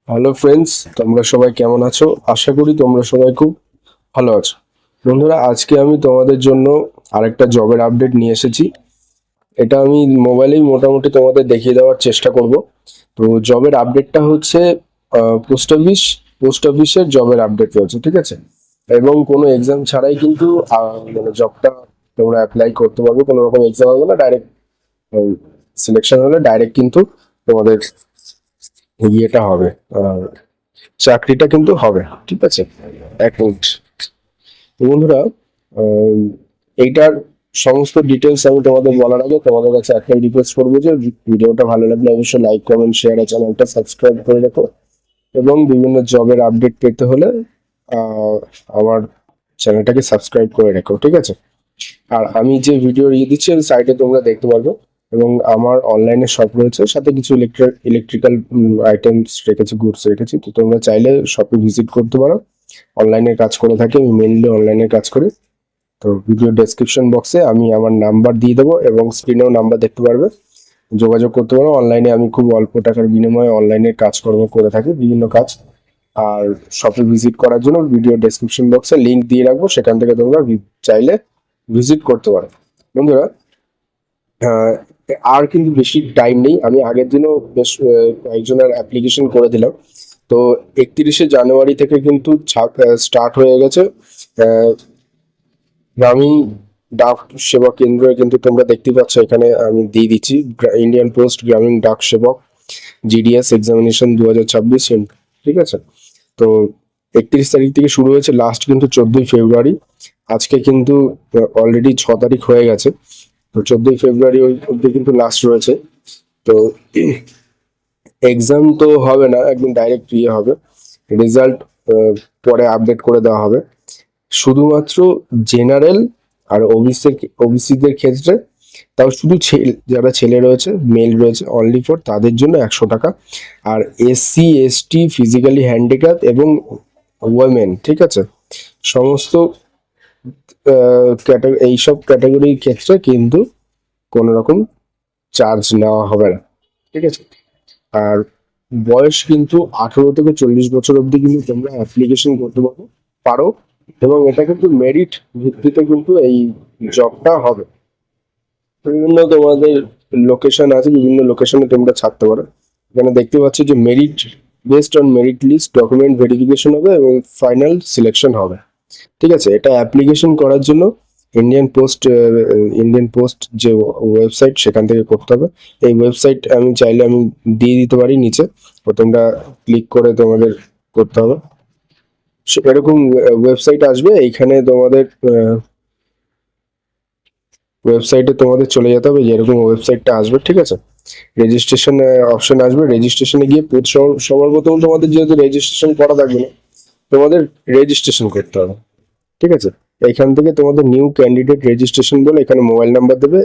Hello friends, তোমরা সবাই কেমন আছো? আশা করি তোমরা সবাই খুব ভালো আছো। বন্ধুরা, আজকে আমি তোমাদের জন্য আরেকটা জবের আপডেট নিয়ে এসেছি। এটা আমি মোবাইলেই মোটামুটি তোমাদের দেখিয়ে দেওয়ার চেষ্টা করব। তো জবের আপডেটটা হচ্ছে পোস্ট অফিসের জবের আপডেট রয়েছে, ঠিক আছে? এবং কোনো এক্সাম ছাড়াই কিন্তু মানে জবটা তোমরা অ্যাপ্লাই করতে পারবে। কোনো রকম এক্সাম হবে না, ডাইরেক্ট সিলেকশন হলে ডাইরেক্ট কিন্তু তোমাদের ইয়েটা হবে, চাকরিটা কিন্তু হবে, ঠিক আছে? এক মিনিট। তো বন্ধুরা, আম, এইটার সমস্ত ডিটেলস আমি তোমাদের বলার আগে তোমাদের কাছে একটাই রিকোয়েস্ট করবো যে ভিডিওটা ভালো লাগলে অবশ্যই লাইক, কমেন্ট, শেয়ার আর চ্যানেলটা সাবস্ক্রাইব করে রাখো। এবং বিভিন্ন জবের আপডেট পেতে হলে আহ, আমার চ্যানেলটাকে সাবস্ক্রাইব করে রাখো, ঠিক আছে? আর আমি যে ভিডিও দিচ্ছি সাইটে তোমরা দেখতে পারবে। এবং আমার অনলাইনে শপ রয়েছে, সাথে কিছু ইলেকট্রিক্যাল আইটেমস রেখেছি, গুডস রেখেছি। তো তোমরা চাইলে শপে ভিজিট করতে পারো। অনলাইনে কাজ করে থাকি, আমি মেনলি অনলাইনে কাজ করি। তো ভিডিও ডেসক্রিপশন বক্সে আমি আমার নাম্বার দিয়ে দেবো এবং স্ক্রিনেও নাম্বার দেখতে পারবে, যোগাযোগ করতে পারো। অনলাইনে আমি খুব অল্প টাকার বিনিময়ে অনলাইনে কাজকর্ম করে থাকি, বিভিন্ন কাজ। আর শপে ভিজিট করার জন্য ভিডিও ডেসক্রিপশন বক্সে লিংক দিয়ে রাখবো, সেখান থেকে তোমরা চাইলে ভিজিট করতে পারো। বন্ধুরা, আহ, আর কিন্তু বেশি টাইম নেই। আমি আগের দিনও বেশ কয়েকজনের অ্যাপ্লিকেশন করে দিলাম। তো 31শে জানুয়ারি থেকে কিন্তু স্টার্ট হয়ে গেছে আহ, গ্রামীণ ডাক সেবা কেন্দ্র। কিন্তু তোমরা দেখতে পাচ্ছ এখানে আমি দিয়ে দিচ্ছি ইন্ডিয়ান পোস্ট গ্রামীণ ডাক সেবক জিডিএস এক্সামিনেশন 2026, ঠিক আছে? তো 31 তারিখ থেকে শুরু হয়েছে, লাস্ট কিন্তু 14ই ফেব্রুয়ারি। আজকে কিন্তু অলরেডি 6 তারিখ হয়ে গেছে। তো 14ই ফেব্রুয়ারি অব্দি কিন্তু লাস্ট রয়েছে। তো এক্সাম তো হবে না, একদম ডাইরেক্ট ইয়ে হবে। রেজাল্ট পরে আপডেট করে দেওয়া হবে। শুধুমাত্র জেনারেল আর ওবিসিদের ক্ষেত্রে, তাও শুধু যারা ছেলে রয়েছে, মেল রয়েছে, অনলি ফর তাদের জন্য 100 টাকা। আর SC ST, ফিজিক্যালি হ্যান্ডিক্যাপ এবং ওয়েমেন, ঠিক আছে, সমস্ত এইসব ক্যাটাগরির ক্ষেত্রে কিন্তু কোনো রকম চার্জ নেওয়া হবে না, ঠিক আছে? আর বয়স কিন্তু 18 থেকে 40 বছর অবধি কিন্তু তোমরা অ্যাপ্লিকেশন করতে পারো। এবং এটা কিন্তু মেরিট ভিত্তিতে কিন্তু এই জবটা হবে। বিভিন্ন তোমাদের লোকেশন আছে, বিভিন্ন লোকেশনে তোমরা ছাড়তে পারো। এখানে দেখতে পাচ্ছি যে merit, based on merit list document verification হবে এবং ফাইনাল সিলেকশন হবে, ঠিক আছে? এটা অ্যাপ্লিকেশন করার জন্য ইন্ডিয়ান পোস্ট যে ওয়েবসাইট, সেখান থেকে করতে হবে। এই ওয়েবসাইট আমি চাইলে আমি দিয়ে দিতে পারি নিচে, তো তোমরা ক্লিক করে তোমাদের করতে হবে। এরকম ওয়েবসাইট আসবে, এইখানে তোমাদের ওয়েবসাইটে তোমাদের চলে যেতে হবে। যেরকম ওয়েবসাইটটা আসবে, ঠিক আছে, রেজিস্ট্রেশন অপশন আসবে। রেজিস্ট্রেশনে গিয়ে সবার প্রথম তোমাদের যেহেতু রেজিস্ট্রেশন করা থাকবে না, তোমাদের রেজিস্ট্রেশন করতে হবে, ঠিক আছে? এখান থেকে তোমাদের নিউ ক্যান্ডিডেট রেজিস্ট্রেশন বলে এখানে মোবাইল নাম্বার দেবে,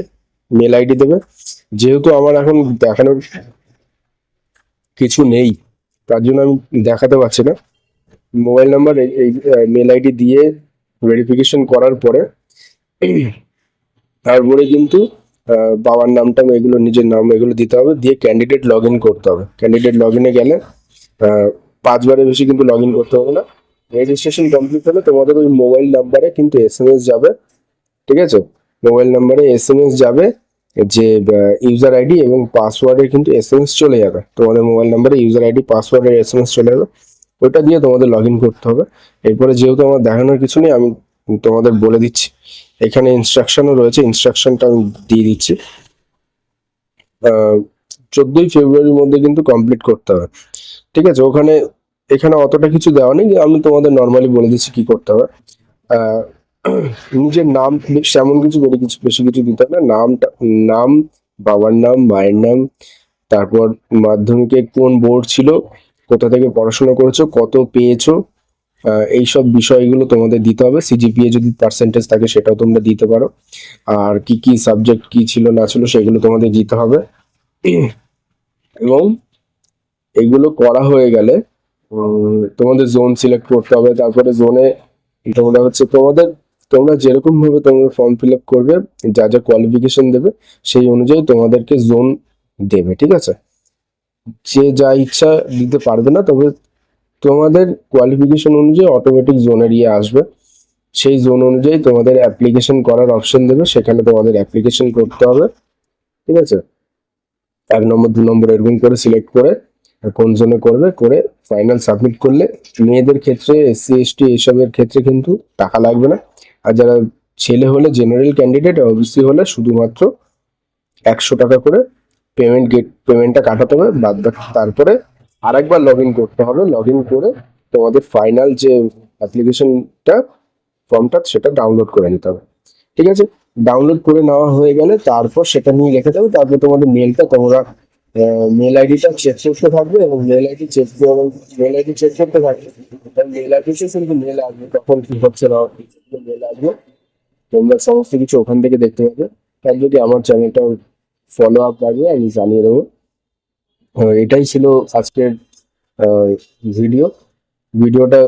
মেল আইডি দেবে। যেহেতু আমার এখন দেখানোর কিছু নেই, তার জন্য আমি দেখাতে পারছি না। মোবাইল নাম্বার, এই মেল আইডি দিয়ে ভেরিফিকেশন করার পরে তারপরে কিন্তু বাবার নামটা এগুলো, নিজের নাম এগুলো দিতে হবে, দিয়ে ক্যান্ডিডেট লগ ইন করতে হবে। ক্যান্ডিডেট লগ ইনে গেলে 5বারের বেশি কিন্তু লগ ইন করতে হবে না। রেজিস্ট্রেশন কমপ্লিট হলে তোমাদের ওই মোবাইল নাম্বারে কিন্তু SMS যাবে, ঠিক আছে? মোবাইল নাম্বারে SMS যাবে, যে ইউজার আইডি এবং পাসওয়ার্ডের কিন্তু SMS চলে যাবে। তোমাদের মোবাইল নাম্বারে ইউজার আইডি পাসওয়ার্ডের SMS চলে যাবে, ওইটা দিয়ে তোমাদের লগ ইন করতে হবে। এরপরে যেহেতু আমার দেখানোর কিছু নেই, আমি তোমাদের বলে দিচ্ছি। এখানে ইনস্ট্রাকশনও রয়েছে, ইনস্ট্রাকশনটা আমি দিয়ে দিচ্ছি। 14ই ফেব্রুয়ারির মধ্যে কিন্তু কমপ্লিট করতে হবে, ঠিক আছে? এখানে অতটা কিছু দেওয়া নেই, আমি তোমাদের নর্মালি বলে দিচ্ছি কি করতে হবে। আহ, নিজের নাম, সেমন কিছু বেশি কিছু দিতে হবে না। নাম, বাবার নাম, মায়ের নাম, তারপর মাধ্যমিকে কোন বোর্ড ছিল, কোথা থেকে পড়াশোনা করেছো, কত পেয়েছো, এইসব বিষয়গুলো তোমাদের দিতে হবে। CGPA যদি পার্সেন্টেজ থাকে সেটাও তোমরা দিতে পারো। আর কি কি সাবজেক্ট কি ছিল না ছিল সেগুলো তোমাদের দিতে হবে। এবং এগুলো করা হয়ে গেলে তোমাদের জোন সিলেক্ট করতে হবে। তারপরে জোনে তোমরা যেরকম ভাবে তোমরা ফর্ম ফিল আপ করবে, যা যা কোয়ালিফিকেশন দেবে সেই অনুযায়ী তোমাদেরকে জোন দেবে, ঠিক আছে? যে যা ইচ্ছা দিতে পারবে না, তবে তোমাদের কোয়ালিফিকেশন অনুযায়ী অটোমেটিক জোন এরিয়া আসবে, সেই জোন অনুযায়ী তোমাদের অ্যাপ্লিকেশন করার অপশন দেবে, সেখানে তোমাদের অ্যাপ্লিকেশন করতে হবে। ঠিক আছে, 1 নম্বর 2 নম্বর এরকম করে সিলেক্ট করে কোন জোনে করবে করে ফাইনাল সাবমিট করলে মেয়েদের ক্ষেত্রে, এসসি এসটি এইসবের ক্ষেত্রে কিন্তু টাকা লাগবে না। আর যারা ছেলে হলে জেনারেল ক্যান্ডিডেট, ওবিসি হলে শুধুমাত্র 100 টাকা করে পেমেন্টটা কাটাতে হবে, বাদ বাকি তারপরে আরেকবার লগ ইন করতে হবে। লগ ইন করে তোমাদের ফাইনাল যে অ্যাপ্লিকেশনটা ফর্মটা সেটা ডাউনলোড করে নিতে হবে। ঠিক আছে, ডাউনলোড করে নেওয়া হয়ে গেলে তারপর সেটা নিয়ে রেখে দেবে। তারপর তোমাদের মেলটা তোমরা মেল আইডিটা চেক করতে থাকবে এবং মেল আইডি চেক করতে থাকবে। মেল আইডিতে কিন্তু মেল আসবে, তখন কি হচ্ছে না মেল আসবে, তোমরা সমস্ত কিছু ওখান থেকে দেখতে পাবে। তার যদি আমার চ্যানেলটা ফলো আপ লাগবে আমি জানিয়ে দেবো। এটাই ছিল আজকের ভিডিওটা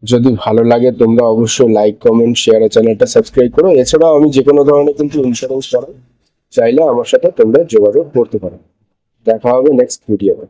যদি ভালো লাগে তোমরা অবশ্যই লাইক কমেন্ট শেয়ার আর চ্যানেলটা সাবস্ক্রাইব করো। এছাড়াও আমি যে কোনো ধরনের কিন্তু ইন্স্যুরেন্স করাই চাইলে আমার সাথে তোমরা যোগাযোগ করতে পারো। দেখা হবে নেক্সট ভিডিওতে।